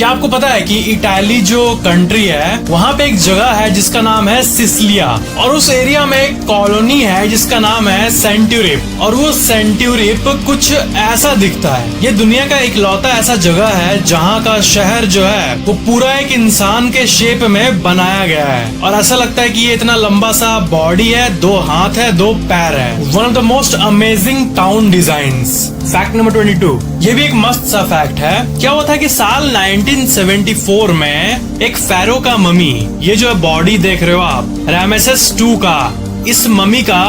क्या आपको पता है कि इटाली जो कंट्री है वहाँ पे एक जगह है जिसका नाम है सिसिलिया, और उस एरिया में एक कॉलोनी है जिसका नाम है सेंट्यूरिप, और वो सेंट्यूरिप कुछ ऐसा दिखता है। ये दुनिया का इकलौता ऐसा जगह है जहाँ का शहर जो है वो पूरा एक इंसान के शेप में बनाया गया है, और ऐसा लगता है कि ये इतना लंबा सा बॉडी है, 2 हाथ है, 2 पैर है। One of the most amazing town designs. Fact number 22, ये भी एक मस्त सा फैक्ट है। क्या हुआ था कि साल 1974 में एक फेरो का ममी, ये जो बॉडी देख रहे हो आप, रामेसेस 2 का, इस ममी का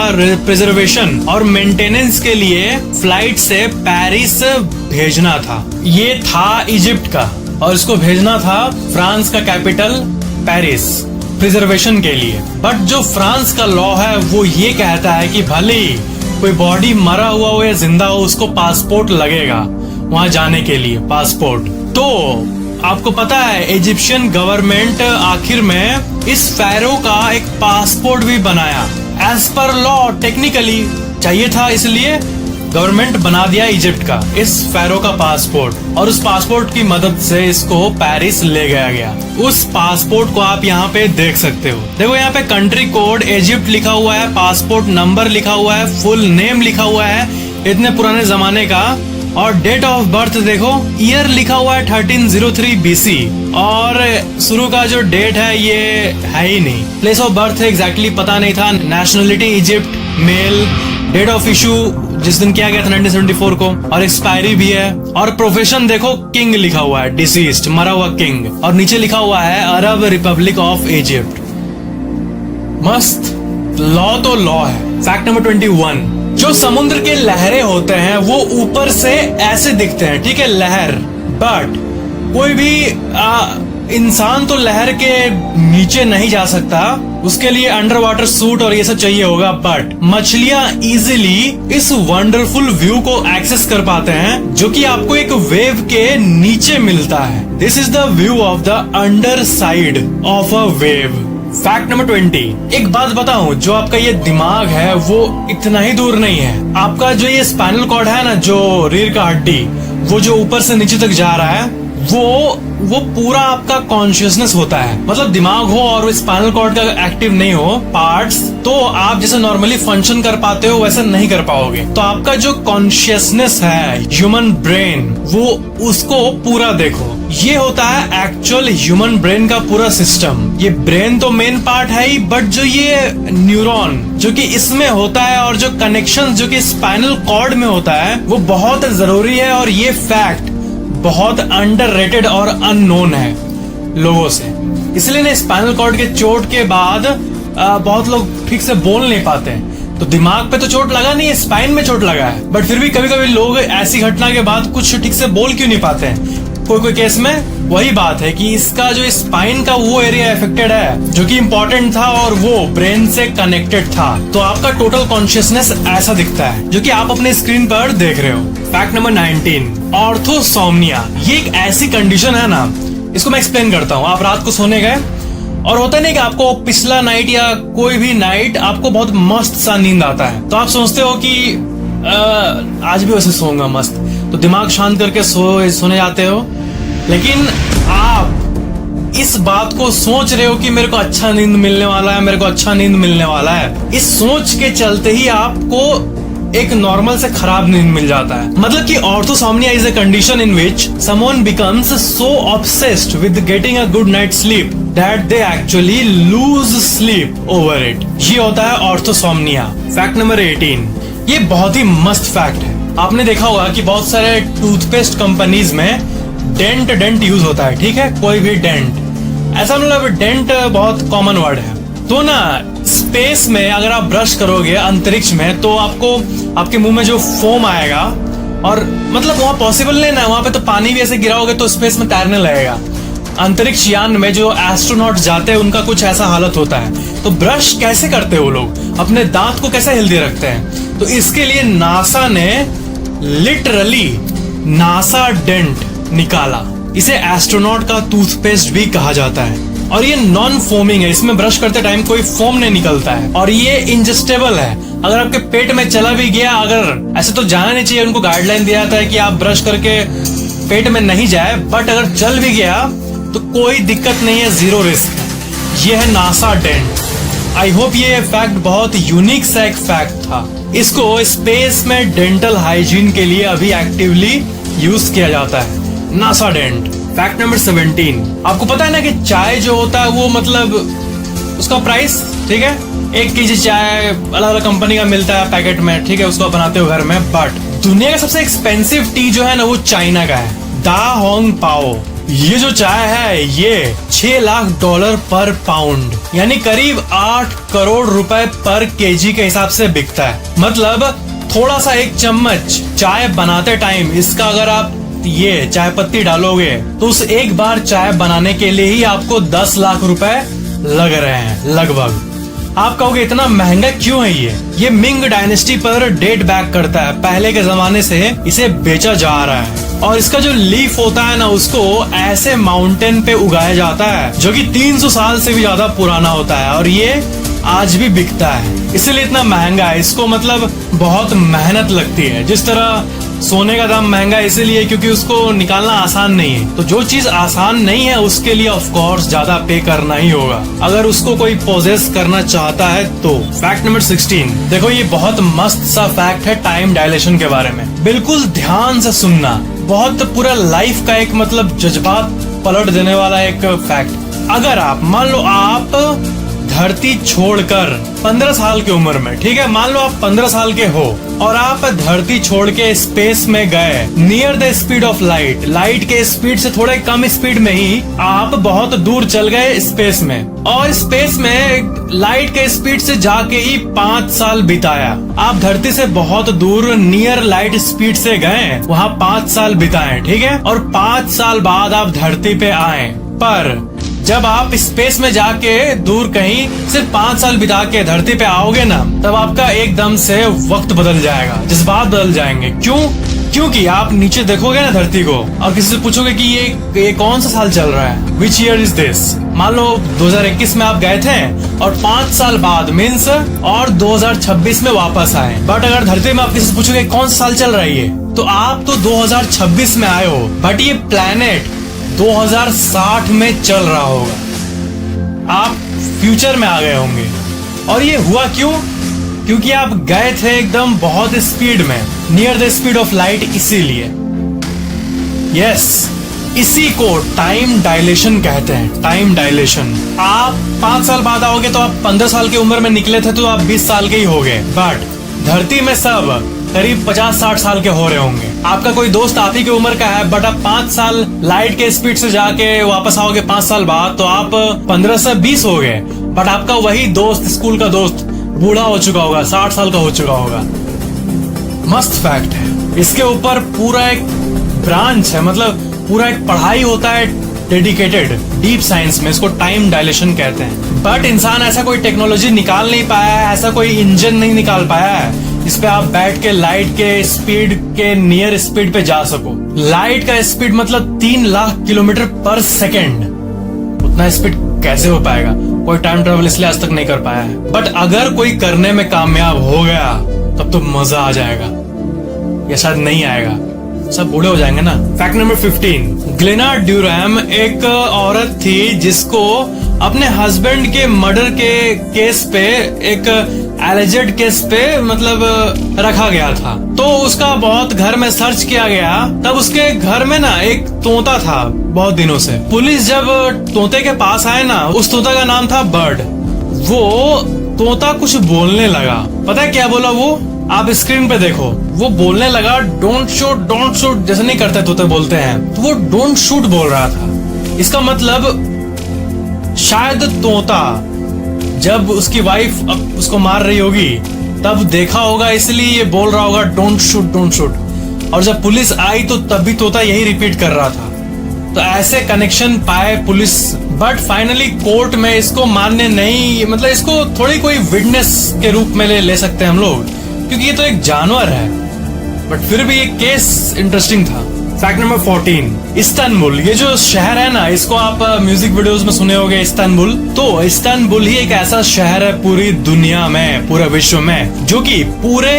प्रिजर्वेशन और मेंटेनेंस के लिए फ्लाइट से पेरिस भेजना था। ये था इजिप्ट का और इसको भेजना था फ्रांस का कैपिटल पेरिस प्रिजर्वेशन के लिए। बट जो फ्रांस का लॉ है वो ये कहता है कि भले ही कोई बॉडी मरा हुआ हो या जिंदा हो, उसको पासपोर्ट लगेगा वहां जाने के लिए, पासपोर्ट। तो आपको पता है इजिप्शियन गवर्नमेंट आखिर में इस फेरो का एक पासपोर्ट भी बनाया। एज पर लॉ टेक्निकली चाहिए था, इसलिए गवर्नमेंट बना दिया इजिप्ट का इस फेरो का पासपोर्ट, और उस पासपोर्ट की मदद से इसको पेरिस ले गया। उस पासपोर्ट को आप यहाँ पे देख सकते हो। देखो यहाँ पे कंट्री कोड इजिप्ट लिखा हुआ है, पासपोर्ट नंबर लिखा हुआ है, फुल नेम लिखा हुआ है इतने पुराने जमाने का, और डेट ऑफ बर्थ देखो, ईयर लिखा हुआ है 1303 BC, और शुरू का जो डेट है ये है ही नहीं। प्लेस ऑफ बर्थ एग्जैक्टली पता नहीं था, nationality Egypt, male, date of issue जिस दिन किया गया था 1974 को, और एक्सपायरी भी है, और प्रोफेशन देखो किंग लिखा हुआ है, डिसीज्ड, मरा हुआ किंग, और नीचे लिखा हुआ है अरब रिपब्लिक ऑफ इजिप्ट। मस्त लॉ तो लॉ है। फैक्ट नंबर 21, जो समुद्र के लहरें होते हैं वो ऊपर से ऐसे दिखते हैं, ठीक है, लहर, बट कोई भी इंसान तो लहर के नीचे नहीं जा सकता, उसके लिए अंडर वाटर सूट और ये सब चाहिए होगा, बट मछलियां इजीली इस वंडरफुल व्यू को एक्सेस कर पाते हैं जो कि आपको एक वेव के नीचे मिलता है। This is the view of the under side of a wave. Fact number 20, एक बात बताऊं, जो आपका ये दिमाग है वो इतना ही दूर नहीं है। आपका जो ये स्पाइनल कॉर्ड है ना, जो रीढ़ का हड्डी, वो जो ऊपर से नीचे तक जा रहा है, वो पूरा आपका कॉन्शियसनेस होता है। मतलब दिमाग हो और स्पाइनल कॉर्ड का एक्टिव नहीं हो पार्ट्स, तो आप जैसे नॉर्मली फंक्शन कर पाते हो वैसे नहीं कर पाओगे। तो आपका जो कॉन्शियसनेस है, ह्यूमन ब्रेन, वो उसको पूरा देखो। ये होता है एक्चुअल ह्यूमन ब्रेन का पूरा सिस्टम। ये ब्रेन तो मेन पार्ट है ही, बट जो ये न्यूरॉन जो कि इसमें होता है और जो कनेक्शन जो कि स्पाइनल कॉर्ड में होता है वो बहुत जरूरी है, और ये फैक्ट बहुत अंडररेटेड और अननोन है लोगों से। इसलिए ना स्पाइनल कॉर्ड के चोट के बाद बहुत लोग ठीक से बोल नहीं पाते हैं। तो दिमाग पे तो चोट लगा नहीं है, स्पाइन में चोट लगा है, बट फिर भी कभी कभी लोग ऐसी घटना के बाद कुछ ठीक से बोल क्यों नहीं पाते हैं। कोई केस में वही बात है कि इसका जो स्पाइन का वो एरिया अफेक्टेड है जो कि इम्पोर्टेंट था और वो ब्रेन से कनेक्टेड था। तो आपका टोटल कॉन्शियसनेस ऐसा दिखता है जो कि आप अपने स्क्रीन पर देख रहे हो। Fact number 19, ऑर्थोसोमनिया। ये एक ऐसी कंडीशन है ना, इसको मैं एक्सप्लेन करता हूँ। आप रात को सोने गए और होता नहीं कि आपको पिछला नाइट या कोई भी नाइट आपको बहुत मस्त सा नींद आता है, तो आप सोचते हो कि आज भी वैसे सोऊंगा मस्त, तो दिमाग शांत करके सोने जाते हो। लेकिन आप इस बात को सोच रहे हो कि मेरे को अच्छा नींद मिलने वाला है, मेरे को अच्छा नींद मिलने वाला है, इस सोच के चलते ही आपको एक नॉर्मल से खराब नींद मिल जाता है। मतलब कि orthosomnia is a condition in which someone becomes so obsessed with getting a good night sleep that they actually lose sleep over it. ये होता है ऑर्थोसोमनिया। फैक्ट नंबर 18, ये बहुत ही मस्त फैक्ट है। आपने देखा होगा कि बहुत सारे टूथपेस्ट कंपनीज में डेंट यूज होता है, ठीक है, कोई भी डेंट, ऐसा मतलब डेंट बहुत कॉमन वर्ड है। तो ना स्पेस में अगर आप ब्रश करोगे अंतरिक्ष में, तो आपको आपके मुंह में जो फोम आएगा, और मतलब वहां पॉसिबल नहीं ना, वहां पे तो पानी भी ऐसे गिराओगे तो स्पेस में तैरने लगेगा। अंतरिक्ष यान में जो एस्ट्रोनॉट जाते हैं उनका कुछ ऐसा हालत होता है। तो ब्रश कैसे करते हैं वो लोग, अपने दांत को कैसे हेल्दी रखते हैं? तो इसके लिए नासा ने लिटरली नासा डेंट निकाला। इसे एस्ट्रोनॉट का टूथपेस्ट भी कहा जाता है, और ये नॉन फोमिंग है, इसमें ब्रश करते टाइम कोई फोम नहीं निकलता है, और ये इंजेस्टेबल है। अगर आपके पेट में चला भी गया, अगर ऐसे तो जाना नहीं चाहिए, उनको गाइडलाइन दिया जाता है कि आप ब्रश करके पेट में नहीं जाए, बट अगर चल भी गया तो कोई दिक्कत नहीं है, 0 रिस्क। ये है नासा डेंट। आई होप ये फैक्ट बहुत यूनिक सा एक फैक्ट था। इसको स्पेस में डेंटल हाइजीन के लिए अभी एक्टिवली यूज किया जाता है, नासा डेंट। फैक्ट नंबर 17, आपको पता है ना कि चाय जो होता है वो मतलब उसका प्राइस, ठीक है, 1 केजी चाय अलग अलग कंपनी का मिलता है पैकेट में, ठीक है, उसको बनाते हो घर में। बट दुनिया का सबसे एक्सपेंसिव टी जो है ना वो चाइना का है, दा होंग पाओ। ये जो चाय है ये $6 लाख पर पाउंड, यानी करीब 8 करोड़ रुपए पर केजी के हिसाब से बिकता है। मतलब थोड़ा सा एक चम्मच चाय बनाते टाइम इसका अगर आप ये चाय पत्ती डालोगे तो उस एक बार चाय बनाने के लिए ही आपको 10 लाख रुपए लग रहे हैं लगभग। आप कहोगे इतना महंगा क्यों है ये मिंग डायनेस्टी पर डेट बैक करता है, पहले के जमाने से इसे बेचा जा रहा है। और इसका जो लीफ होता है ना उसको ऐसे माउंटेन पे उगाया जाता है जो कि 300 साल से भी ज्यादा पुराना होता है और ये आज भी बिकता है, इसीलिए इतना महंगा है। इसको मतलब बहुत मेहनत लगती है, जिस तरह सोने का दाम महंगा है इसीलिए क्योंकि उसको निकालना आसान नहीं है। तो जो चीज आसान नहीं है उसके लिए ऑफ कोर्स ज्यादा पे करना ही होगा अगर उसको कोई पोजेस करना चाहता है तो। फैक्ट नंबर 16, देखो ये बहुत मस्त सा फैक्ट है टाइम डायलेशन के बारे में, बिल्कुल ध्यान से सुनना, बहुत पूरा लाइफ का एक मतलब जज्बात पलट देने वाला एक फैक्ट। अगर आप मान लो आप धरती छोड़कर 15 साल की उम्र में, ठीक है, मान लो आप 15 साल के हो और आप धरती छोड़ के स्पेस में गए near the speed of light, light के स्पीड से थोड़े कम स्पीड में ही आप बहुत दूर चल गए स्पेस में, और स्पेस में लाइट के स्पीड से जाके ही 5 साल बिताया। आप धरती से बहुत दूर नियर लाइट स्पीड से गए, वहाँ 5 साल बिताए, ठीक है, और 5 साल बाद आप धरती पे आए। पर जब आप स्पेस में जाके दूर कहीं सिर्फ 5 साल बिता के धरती पे आओगे ना, तब आपका एकदम से वक्त बदल जाएगा, जज्बात बदल जाएंगे। क्यों? क्योंकि आप नीचे देखोगे ना धरती को और किसी से पूछोगे कि ये कौन सा साल चल रहा है, विच ईयर इज दिस। मान लो 2021 में आप गए थे और 5 साल बाद मीन्स और 2026 में वापस आए, बट अगर धरती में आप किसी से पूछोगे कौन सा साल चल रहा है ये, तो आप तो 2026 में आए हो, बट ये प्लेनेट 2060 में चल रहा होगा, आप फ्यूचर में आ गए होंगे। और ये हुआ क्यों? क्योंकि आप गए थे एकदम बहुत स्पीड में, near the speed of light, इसीलिए। यस, इसी को टाइम डायलेशन कहते हैं, टाइम डायलेशन। आप 5 साल बाद आओगे तो आप 15 साल की उम्र में निकले थे तो आप 20 साल के ही हो गए, बट धरती में सब करीब 50-60 साल के हो रहे होंगे। आपका कोई दोस्त आप ही की उम्र का है, बट आप 5 साल लाइट के स्पीड से जाके वापस आओगे 5 साल बाद तो आप 15 से 20 हो गए, बट आपका वही दोस्त, स्कूल का दोस्त, बूढ़ा हो चुका होगा, 60 साल का हो चुका होगा। मस्त फैक्ट है। इसके ऊपर पूरा एक ब्रांच है, मतलब पूरा एक पढ़ाई होता है डेडिकेटेड डीप साइंस में, इसको टाइम डायलेशन कहते हैं। बट इंसान ऐसा कोई टेक्नोलॉजी निकाल नहीं पाया है, ऐसा कोई इंजन नहीं निकाल पाया है इस पे आप बैठ के लाइट के स्पीड के नियर स्पीड पे जा सको। लाइट का स्पीड मतलब 3 लाख किलोमीटर पर सेकेंड, उतना स्पीड कैसे हो पाएगा? कोई टाइम ट्रेवल इसलिए आज तक नहीं कर पाया है, बट अगर कोई करने में कामयाब हो गया तब तो मजा आ जाएगा, या शायद नहीं आएगा, सब बूढ़े हो जाएंगे ना। फैक्ट नंबर 15, ग्लेना ड्यूरैम एक औरत थी जिसको अपने हस्बैंड के मर्डर के केस पे, एक एलिजेड केस पे मतलब रखा गया था। तो उसका बहुत घर में सर्च किया गया, तब उसके घर में ना एक तोता था बहुत दिनों से। पुलिस जब तोते के पास आए ना, उस तोता का नाम था बर्ड। वो तोता कुछ बोलने लगा, पता है क्या बोला वो? आप स्क्रीन पे देखो, वो बोलने लगा डोंट शूट, जैसे नहीं करते तोते बोलते हैं, तो वो डोंट शूट बोल रहा था। इसका मतलब शायद तोता जब उसकी वाइफ अब उसको मार रही होगी तब देखा होगा, इसलिए ये बोल रहा होगा डोंट शूट। और जब पुलिस आई तो तब भी तोता यही रिपीट कर रहा था। तो ऐसे कनेक्शन पाए पुलिस, बट फाइनली कोर्ट में इसको मानने नहीं, मतलब इसको थोड़ी कोई विटनेस के रूप में ले सकते हैं हम लोग, क्योंकि ये तो एक जानवर है, बट फिर भी ये केस इंटरेस्टिंग था। फैक्ट नंबर 14, इस्तानबुल, ये जो शहर है ना, इसको आप म्यूजिक वीडियोस में सुने होंगे इस्तानबुल। तो इस्तानबुल ही एक ऐसा शहर है पूरी दुनिया में, पूरे विश्व में, जो कि पूरे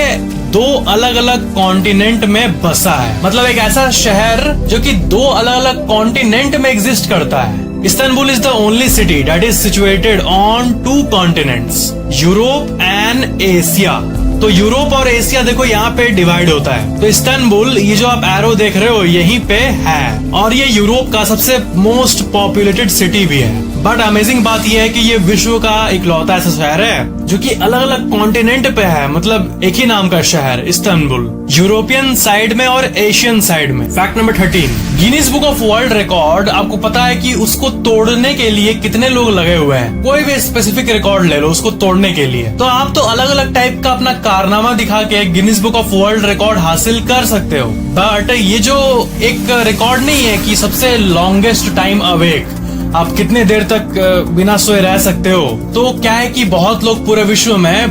दो अलग अलग कॉन्टिनेंट में बसा है। मतलब एक ऐसा शहर जो कि दो अलग अलग कॉन्टिनेंट में एग्जिस्ट करता है। Istanbul is the only city that is situated on two continents, Europe and Asia. तो यूरोप और एशिया देखो यहाँ पे डिवाइड होता है। तो इस्तांबुल, ये जो आप एरो देख रहे हो, यहीं पे है और ये यूरोप का सबसे मोस्ट पॉपुलेटेड सिटी भी है। बट अमेजिंग बात यह है कि ये विश्व का इकलौता ऐसा शहर है जो कि अलग अलग कॉन्टिनेंट पे है। मतलब एक ही नाम का शहर इस्तांबुल, यूरोपियन साइड में और एशियन साइड में। Fact number 13, Guinness book of world record, आपको पता है कि उसको तोड़ने के लिए कितने लोग लगे हुए हैं? कोई भी स्पेसिफिक रिकॉर्ड ले लो उसको तोड़ने के लिए, तो आप तो अलग अलग टाइप का अपना कारनामा दिखा के Guinness book of world record हासिल कर सकते हो। बट ये जो एक रिकॉर्ड नहीं है कि सबसे लॉन्गेस्ट टाइम अवेक, आप कितने देर तक बिना सोए रह सकते हो, तो क्या है कि बहुत लोग पूरे विश्व में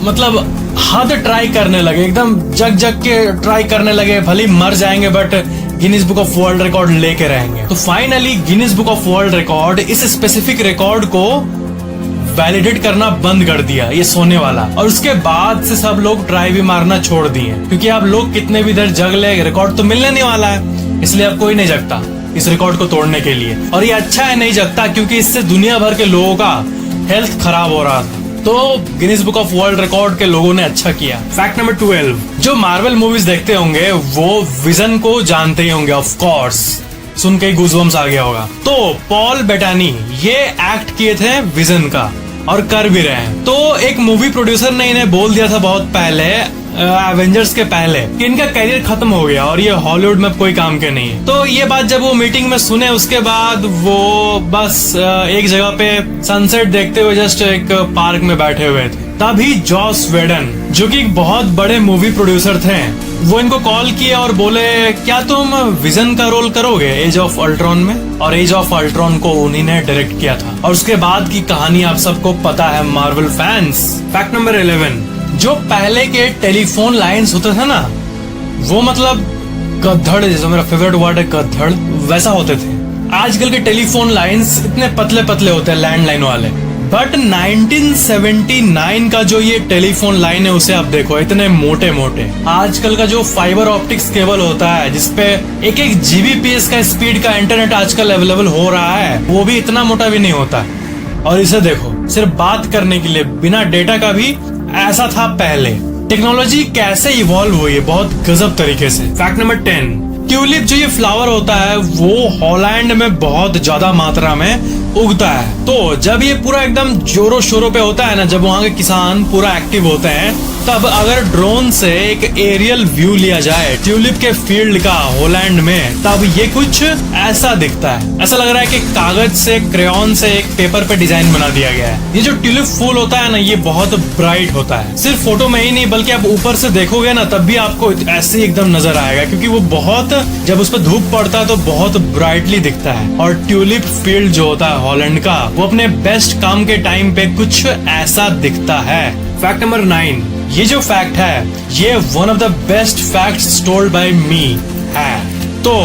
मतलब हद ट्राई करने लगे, एकदम जग जग के ट्राई करने लगे, भले मर जाएंगे but Guinness book of world record लेके रहेंगे। तो finally Guinness book of world record इस स्पेसिफिक रिकॉर्ड को वैलिडेट करना बंद कर दिया, ये सोने वाला। और उसके बाद से सब लोग ट्राई भी मारना छोड़ दिए, क्योंकि अब लोग कितने भी देर जग ले, रिकॉर्ड तो मिलने नहीं वाला है, इसलिए अब कोई नहीं जगता इस रिकॉर्ड को तोड़ने के लिए। और ये अच्छा है नहीं जगता, क्योंकि इससे दुनिया भर के लोगों का हेल्थ खराब हो रहा था। तो Guinness book of world record के लोगों ने अच्छा किया। फैक्ट नंबर 12, जो मार्वल मूवीज देखते होंगे वो विजन को जानते ही होंगे, ऑफ कोर्स, सुन के गूज़बम्स आ गया होगा। तो पॉल बेटानी ये एक्ट किए थे विजन का और कर भी रहे हैं। तो एक मूवी प्रोड्यूसर ने इन्हें बोल दिया था बहुत पहले, एवेंजर्स के पहले, कि इनका करियर खत्म हो गया और ये हॉलीवुड में कोई काम के नहीं है। तो ये बात जब वो मीटिंग में सुने, उसके बाद वो बस एक जगह पे सनसेट देखते हुए जस्ट एक पार्क में बैठे हुए थे। तभी जॉस वेडन, जो कि एक बहुत बड़े मूवी प्रोड्यूसर थे, वो इनको कॉल किए और बोले क्या तुम विजन का रोल करोगे एज ऑफ अल्ट्रॉन में? और एज ऑफ अल्ट्रॉन को उन्हीं ने डायरेक्ट किया था। और उसके बाद की कहानी आप सबको पता है, मार्वल फैंस। फैक्ट नंबर 11, जो पहले के टेलीफोन लाइंस होते थे ना, वो मतलब गद्धड़, जैसे मेरा फेवरेट वर्ड है गद्धड़, वैसा होते थे। आजकल के टेलीफोन लाइंस इतने पतले पतले होते हैं, लैंडलाइन वाले। बट 1979 का जो ये टेलीफोन लाइन है, उसे आप देखो, इतने मोटे मोटे। आजकल का जो फाइबर ऑप्टिक्स केबल होता है, जिसपे एक एक जीबीपीएस का स्पीड का इंटरनेट आजकल अवेलेबल हो रहा है, वो भी इतना मोटा भी नहीं होता है। और इसे देखो, सिर्फ बात करने के लिए, बिना डेटा का भी ऐसा था पहले। टेक्नोलॉजी कैसे इवॉल्व हुई है, बहुत गजब तरीके से। फैक्ट नंबर 10, ट्यूलिप जो ये फ्लावर होता है वो हॉलैंड में बहुत ज्यादा मात्रा में उगता है। तो जब ये पूरा एकदम जोरों शोरों पे होता है ना, जब वहाँ के किसान पूरा एक्टिव होते हैं, तब अगर ड्रोन से एक एरियल व्यू लिया जाए ट्यूलिप के फील्ड का हॉलैंड में, तब ये कुछ ऐसा दिखता है। ऐसा लग रहा है कि कागज से, क्रेयॉन से एक पेपर पे डिजाइन बना दिया गया है। ये जो ट्यूलिप फूल होता है ना, ये बहुत ब्राइट होता है। सिर्फ फोटो में ही नहीं, बल्कि आप ऊपर से देखोगे ना, तब भी आपको ऐसे ही एकदम नजर आएगा, क्योंकि वो बहुत, जब उस पर धूप पड़ता है तो बहुत ब्राइटली दिखता है। और ट्यूलिप फील्ड जो होता है हॉलैंड का, वो अपने बेस्ट काम के टाइम पे कुछ ऐसा दिखता है। फैक्ट नंबर 9, ये जो फैक्ट है, ये one of the best facts told by me है। तो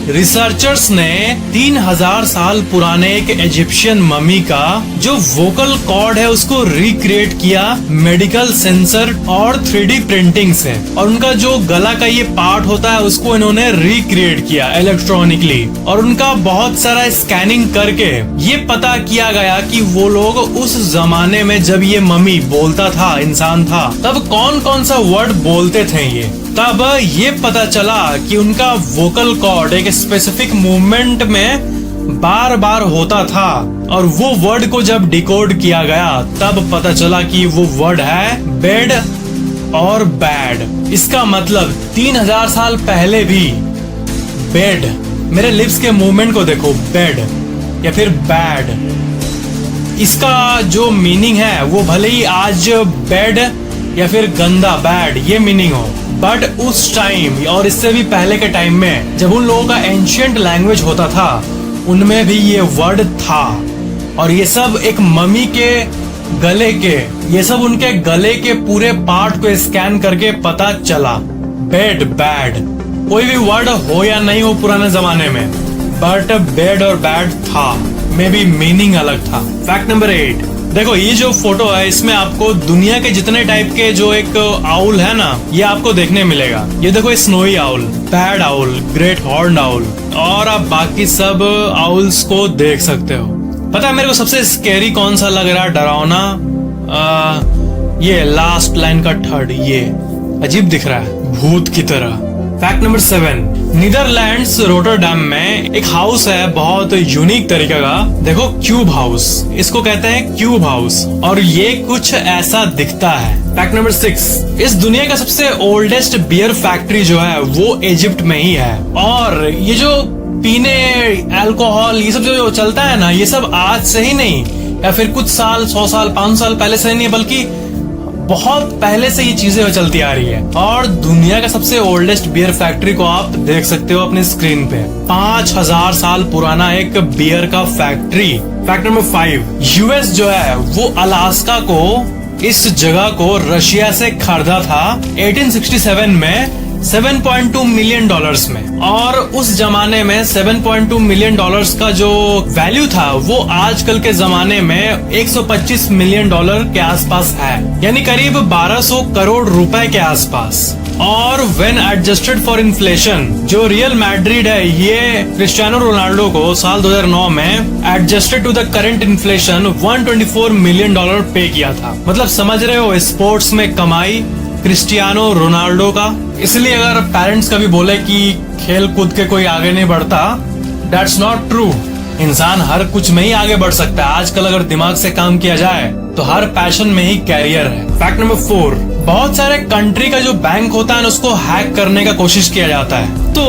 रिसर्चर्स ने 3000 साल पुराने एक इजिप्शियन ममी का जो वोकल कॉर्ड है उसको रिक्रिएट किया मेडिकल सेंसर और 3D प्रिंटिंग से। और उनका जो गला का ये पार्ट होता है उसको इन्होंने रिक्रिएट किया इलेक्ट्रॉनिकली। और उनका बहुत सारा स्कैनिंग करके ये पता किया गया कि वो लोग उस जमाने में जब ये ममी बोलता था, इंसान था, तब कौन कौन सा वर्ड बोलते थे ये। तब ये पता चला कि उनका वोकल कॉर्ड एक स्पेसिफिक मूवमेंट में बार बार होता था। और वो वर्ड को जब डिकोड किया गया, तब पता चला कि वो वर्ड है बेड और बैड। इसका मतलब 3000 साल पहले भी बेड, मेरे लिप्स के मूवमेंट को देखो, बेड या फिर बैड, इसका जो मीनिंग है वो भले ही आज बेड या फिर गंदा, बैड, ये मीनिंग हो, बट उस टाइम और इससे भी पहले के टाइम में जब उन लोगों का एंशिएंट लैंग्वेज होता था, उनमें भी ये वर्ड था। और ये सब एक मम्मी के गले के, ये सब उनके गले के पूरे पार्ट को स्कैन करके पता चला। बेड, बैड, कोई भी वर्ड हो या नहीं हो पुराने जमाने में, बट बेड और बैड था, मे बी मीनिंग अलग था। फैक्ट नंबर 8, देखो ये जो फोटो है इसमें आपको दुनिया के जितने टाइप के जो एक आउल है ना, ये आपको देखने मिलेगा। ये देखो snowy owl, pad owl, great horn owl, और आप बाकी सब आउल्स को देख सकते हो। पता है मेरे को सबसे स्कैरी कौन सा लग रहा है, डरावना? ये लास्ट लाइन का थर्ड, ये अजीब दिख रहा है, भूत की तरह। फैक्ट नंबर 7, नीदरलैंड्स रोटरडैम में एक हाउस है बहुत यूनिक तरीके का। देखो क्यूब हाउस, इसको कहते हैं क्यूब हाउस, और ये कुछ ऐसा दिखता है। फैक्ट नंबर 6, इस दुनिया का सबसे ओल्डेस्ट बियर फैक्ट्री जो है वो इजिप्ट में ही है। और ये जो पीने अल्कोहल ये सब जो चलता है ना, ये सब आज से ही नहीं या फिर कुछ साल, 100 साल, 5 साल पहले से नहीं, बल्कि बहुत पहले से ये चीजें चलती आ रही है। और दुनिया का सबसे ओल्डेस्ट बियर फैक्ट्री को आप देख सकते हो अपने स्क्रीन पे, 5000 साल पुराना एक बियर का फैक्ट्री। फैक्ट नंबर 5, यूएस जो है वो अलास्का को, इस जगह को रशिया से खरीदा था 1867 में 7.2 मिलियन डॉलर्स में। और उस जमाने में 7.2 मिलियन डॉलर्स का जो वैल्यू था वो आजकल के जमाने में 125 मिलियन डॉलर के आसपास है, यानी करीब 1200 करोड़ रुपए के आसपास। और व्हेन एडजस्टेड फॉर इन्फ्लेशन, जो रियल मैड्रिड है ये क्रिस्टियानो रोनाल्डो को साल 2009 में adjusted to the current inflation 124 million dollar पे किया था। मतलब समझ रहे हो स्पोर्ट्स में कमाई क्रिस्टियानो रोनाल्डो का। इसलिए अगर पेरेंट्स कभी बोले कि खेल कूद के कोई आगे नहीं बढ़ता, दैट्स नॉट ट्रू। इंसान हर कुछ में ही आगे बढ़ सकता है। आजकल अगर दिमाग से काम किया जाए तो हर पैशन में ही कैरियर है। फैक्ट नंबर 4, बहुत सारे कंट्री का जो बैंक होता है उसको हैक करने का कोशिश किया जाता है। तो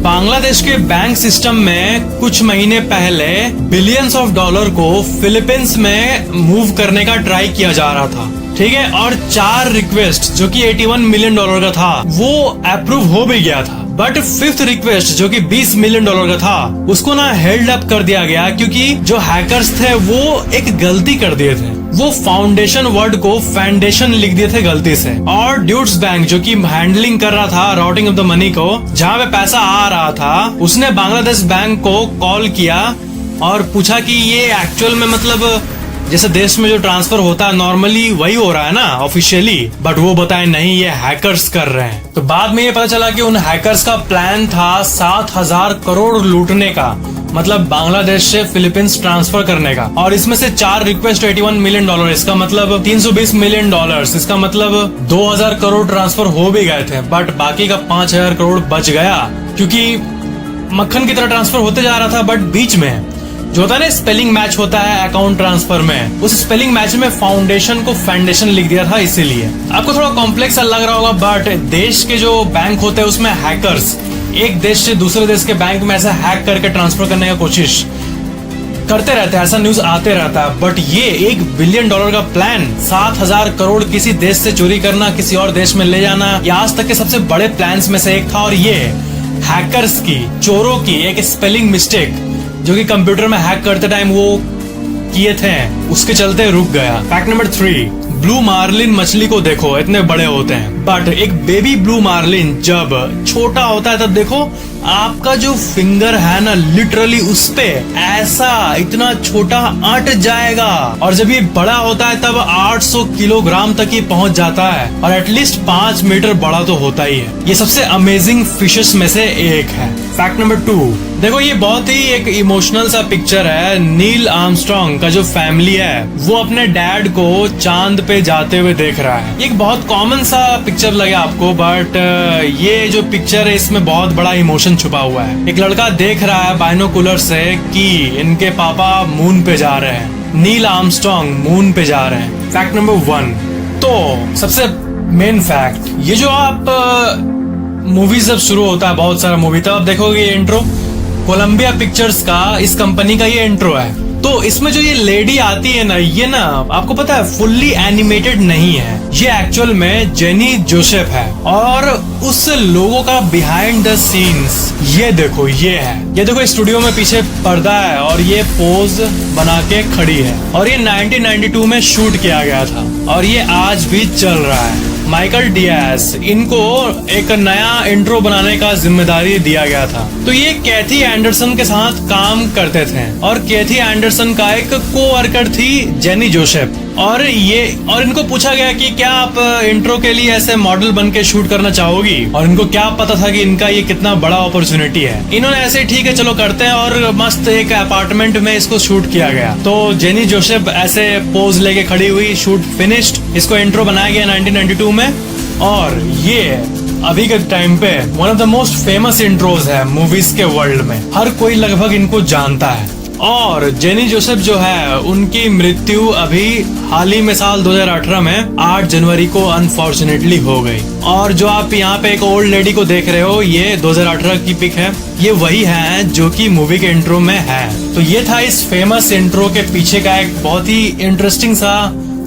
बांग्लादेश के बैंक सिस्टम में कुछ महीने पहले बिलियंस ऑफ डॉलर को फिलीपींस में मूव करने का ट्राई किया जा रहा था, ठीक है। और 4 रिक्वेस्ट जो कि 81 मिलियन डॉलर का था वो अप्रूव हो भी गया था, बट 5th रिक्वेस्ट जो कि 20 मिलियन डॉलर का था उसको ना हेल्ड अप कर दिया गया, क्योंकि जो हैकर्स थे वो एक गलती कर दिए थे। वो फाउंडेशन वर्ड को फाउंडेशन लिख दिए थे गलती से। और ड्यूट्स बैंक जो कि हैंडलिंग कर रहा था राउटिंग ऑफ द मनी को, जहाँ पे पैसा आ रहा था, उसने बांग्लादेश बैंक को कॉल किया और पूछा कि ये एक्चुअल में मतलब जैसे देश में जो ट्रांसफर होता है नॉर्मली वही हो रहा है ना ऑफिशियली, बट वो बताए नहीं ये हैकर्स कर रहे हैं। तो बाद में ये पता चला कि उन हैकर्स का प्लान था 7000 करोड़ लूटने का, मतलब बांग्लादेश से फिलीपींस ट्रांसफर करने का। और इसमें से 4 रिक्वेस्ट 81 मिलियन डॉलर, इसका मतलब 320 मिलियन डॉलर, इसका मतलब 2000 करोड़ ट्रांसफर हो भी गए थे, बट बाकी का 5000 करोड़ बच गया, क्योंकि मक्खन की तरह ट्रांसफर होते जा रहा था। बट बीच में जो होता है ना स्पेलिंग मैच होता है अकाउंट ट्रांसफर में, उस स्पेलिंग मैच में फाउंडेशन को फाउंडेशन लिख दिया था, इसीलिए आपको थोड़ा कॉम्प्लेक्स लग रहा होगा। बट देश के जो बैंक होते हैं उसमें हैकर्स एक देश से दूसरे देश के बैंक में ऐसा हैक करके ट्रांसफर करने की कोशिश करते रहते हैं, ऐसा न्यूज आते रहता है। बट ये $1 बिलियन का प्लान, 7000 करोड़ किसी देश से चोरी करना, किसी और देश में ले जाना, ये आज तक के सबसे बड़े प्लान्स में से एक था। और ये हैकर्स की, चोरों की एक स्पेलिंग मिस्टेक जो कि कंप्यूटर में हैक करते टाइम वो किए थे, उसके चलते रुक गया। फैक्ट नंबर 3, ब्लू मार्लिन मछली को देखो, इतने बड़े होते हैं, बट एक बेबी ब्लू मार्लिन जब छोटा होता है तब देखो आपका जो फिंगर है ना लिटरली उस पे ऐसा इतना छोटा अट जाएगा। और जब ये बड़ा होता है तब 800 किलोग्राम तक ही पहुंच जाता है, और एटलीस्ट 5 मीटर बड़ा तो होता ही है। ये सबसे अमेजिंग फिशेस में से एक है। फैक्ट नंबर 2, देखो ये बहुत ही एक इमोशनल सा पिक्चर है। नील आर्मस्ट्रॉन्ग का जो फैमिली है वो अपने डैड को चांद पे जाते हुए देख रहा है। एक बहुत कॉमन सा पिक्चर लगे आपको, बट ये जो पिक्चर है इसमें बहुत बड़ा इमोशन छुपा हुआ है। एक लड़का देख रहा है बाइनोकुलर से कि इनके पापा मून पे जा रहे हैं, नील आर्मस्ट्रॉन्ग मून पे जा रहे हैं। फैक्ट नंबर 1, तो सबसे मेन फैक्ट, ये जो आप मूवीज जब शुरू होता है बहुत सारा मूवी, तब आप देखोगे ये इंट्रो कोलंबिया पिक्चर्स का, इस कंपनी का ये इंट्रो है। तो इसमें जो ये लेडी आती है ना, ये ना आपको पता है फुल्ली एनिमेटेड नहीं है, ये एक्चुअल में जेनी जोसेफ है। और उस लोगों का बिहाइंड द सीन्स ये देखो, ये है, ये देखो स्टूडियो में पीछे पर्दा है और ये पोज बना के खड़ी है। और ये 1992 में शूट किया गया था और ये आज भी चल रहा है। माइकल डियाज, इनको एक नया इंट्रो बनाने का जिम्मेदारी दिया गया था। तो ये कैथी एंडरसन के साथ काम करते थे और कैथी एंडरसन का एक कोवर्कर थी जेनी जोसेफ। और इनको पूछा गया कि क्या आप इंट्रो के लिए ऐसे मॉडल बन के शूट करना चाहोगी, और इनको क्या पता था कि इनका ये कितना बड़ा अपॉर्चुनिटी है। इन्होंने ऐसे ठीक है चलो करते हैं, और मस्त एक अपार्टमेंट में इसको शूट किया गया। तो जेनी जोसेफ ऐसे पोज लेके खड़ी हुई, शूट फिनिश्ड, इसको इंट्रो बनाया गया 1992 में। और ये अभी के टाइम पे one of the most famous intros है मूवीज के वर्ल्ड में। हर कोई लगभग इनको जानता है। और जेनी जोसेफ जो है, उनकी मृत्यु अभी हाल ही में साल 2018 में 8 जनवरी को अनफॉर्चुनेटली हो गई। और जो आप यहाँ पे एक ओल्ड लेडी को देख रहे हो, ये 2018 की पिक है। ये वही है जो कि मूवी के इंट्रो में है। तो ये था इस फेमस इंट्रो के पीछे का एक बहुत ही इंटरेस्टिंग सा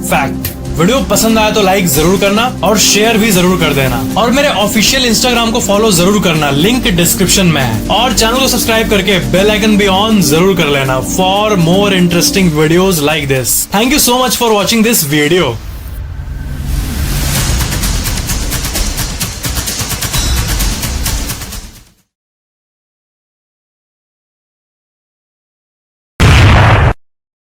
फैक्ट। वीडियो पसंद आया तो लाइक जरूर करना और शेयर भी जरूर कर देना, और मेरे ऑफिशियल इंस्टाग्राम को फॉलो जरूर करना, लिंक डिस्क्रिप्शन में है। और चैनल को सब्सक्राइब करके बेल आइकन भी ऑन जरूर कर लेना for more interesting videos like this. Thank you so much for watching this video.